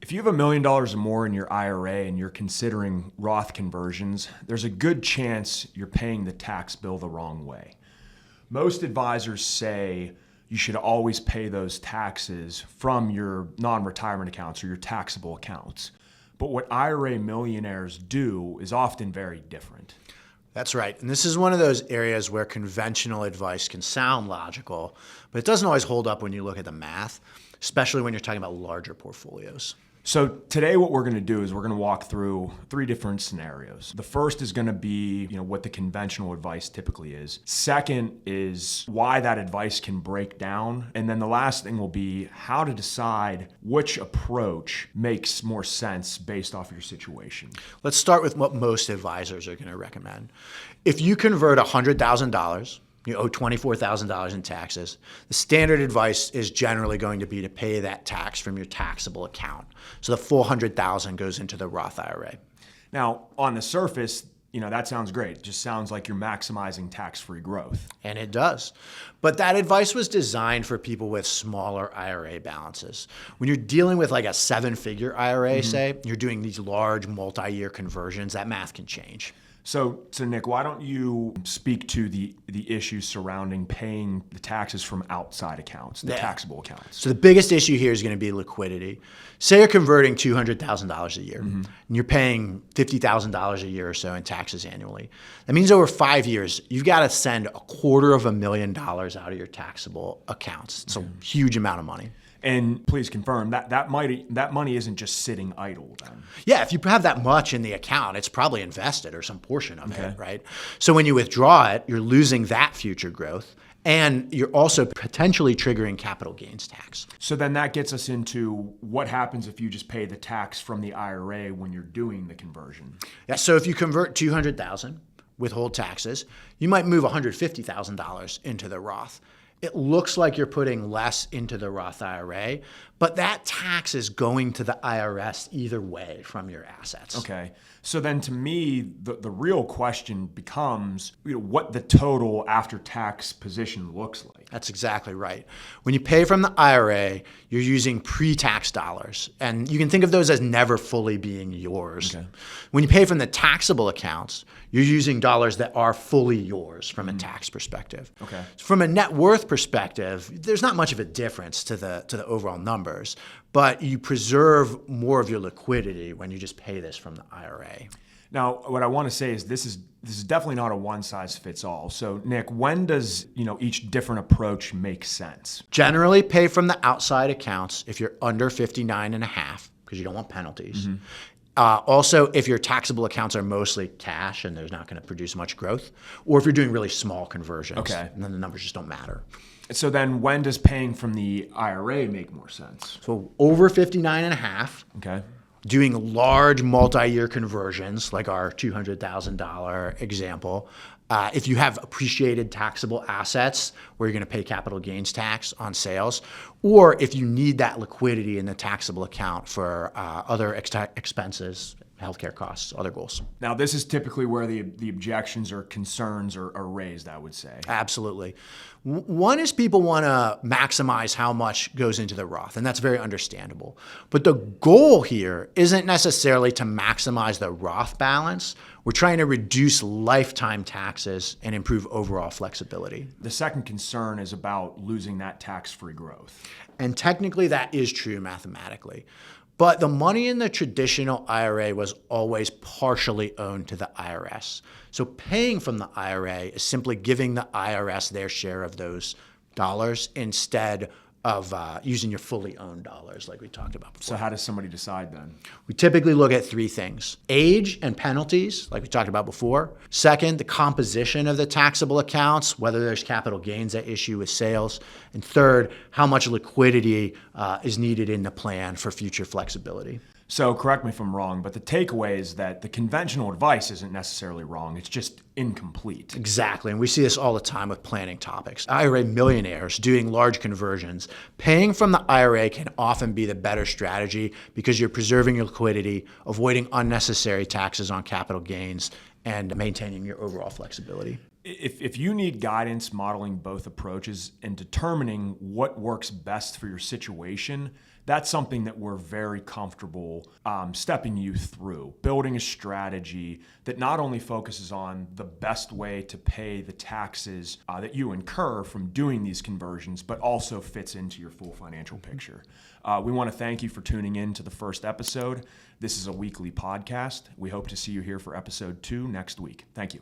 If you have $1 million or more in your IRA and you're considering Roth conversions, there's a good chance you're paying the tax bill the wrong way. Most advisors say you should always pay those taxes from your non-retirement accounts or your taxable accounts. But what IRA millionaires do is often very different. That's right. And this is one of those areas where conventional advice can sound logical, but it doesn't always hold up when you look at the math, especially when you're talking about larger portfolios. So today what we're going to do is we're going to walk through 3 different scenarios. The first is going to be, what the conventional advice typically is. Second is why that advice can break down. And then the last thing will be how to decide which approach makes more sense based off your situation. Let's start with what most advisors are going to recommend. If you convert $100,000, you owe $24,000 in taxes, the standard advice is generally going to be to pay that tax from your taxable account. So the $400,000 goes into the Roth IRA. Now, on the surface, that sounds great. It just sounds like you're maximizing tax-free growth. And it does. But that advice was designed for people with smaller IRA balances. When you're dealing with like a 7-figure IRA, say, you're doing these large multi-year conversions, that math can change. So Nick, why don't you speak to the issues surrounding paying the taxes from outside accounts, the taxable accounts? So the biggest issue here is going to be liquidity. Say you're converting $200,000 a year, and you're paying $50,000 a year or so in taxes annually. That means over 5 years, you've got to send $250,000 out of your taxable accounts. It's a huge amount of money. And please confirm that money isn't just sitting idle then. Yeah, if you have that much in the account, it's probably invested or some portion of it, right? So when you withdraw it, you're losing that future growth, and you're also potentially triggering capital gains tax. So then that gets us into what happens if you just pay the tax from the IRA when you're doing the conversion. Yeah, so if you convert $200,000, withhold taxes, you might move $150,000 into the Roth. It looks like you're putting less into the Roth IRA, but that tax is going to the IRS either way from your assets. Okay. So then to me, the real question becomes what the total after-tax position looks like. That's exactly right. When you pay from the IRA, you're using pre-tax dollars, and you can think of those as never fully being yours. Okay. When you pay from the taxable accounts, you're using dollars that are fully yours from a tax perspective. Okay. From a net worth perspective, there's not much of a difference to the overall numbers, but you preserve more of your liquidity when you just pay this from the IRA. Now, what I want to say is this is definitely not a one-size-fits-all. So, Nick, when does each different approach make sense? Generally, pay from the outside accounts if you're under 59.5, because you don't want penalties. Also, if your taxable accounts are mostly cash and there's not going to produce much growth, or if you're doing really small conversions, and then the numbers just don't matter. So then when does paying from the IRA make more sense? So over 59.5. Okay. Doing large multi-year conversions, like our $200,000 example. If you have appreciated taxable assets where you're going to pay capital gains tax on sales, or if you need that liquidity in the taxable account for other expenses, healthcare costs, other goals. Now, this is typically where the objections or concerns are raised, I would say. Absolutely. One is people want to maximize how much goes into the Roth, and that's very understandable. But the goal here isn't necessarily to maximize the Roth balance. We're trying to reduce lifetime taxes and improve overall flexibility. The second concern is about losing that tax-free growth. And technically, that is true mathematically. But the money in the traditional IRA was always partially owned to the IRS. So paying from the IRA is simply giving the IRS their share of those dollars instead of using your fully owned dollars like we talked about before. So how does somebody decide then? We typically look at 3 things. Age and penalties, like we talked about before. Second, the composition of the taxable accounts, whether there's capital gains at issue with sales. And third, how much liquidity is needed in the plan for future flexibility. So correct me if I'm wrong, but the takeaway is that the conventional advice isn't necessarily wrong. It's just incomplete. Exactly. And we see this all the time with planning topics. IRA millionaires doing large conversions. Paying from the IRA can often be the better strategy because you're preserving your liquidity, avoiding unnecessary taxes on capital gains, and maintaining your overall flexibility. If you need guidance modeling both approaches and determining what works best for your situation, That's something that we're very comfortable stepping you through, building a strategy that not only focuses on the best way to pay the taxes that you incur from doing these conversions, but also fits into your full financial picture. We want to thank you for tuning in to the first episode. This is a weekly podcast. We hope to see you here for episode 2 next week. Thank you.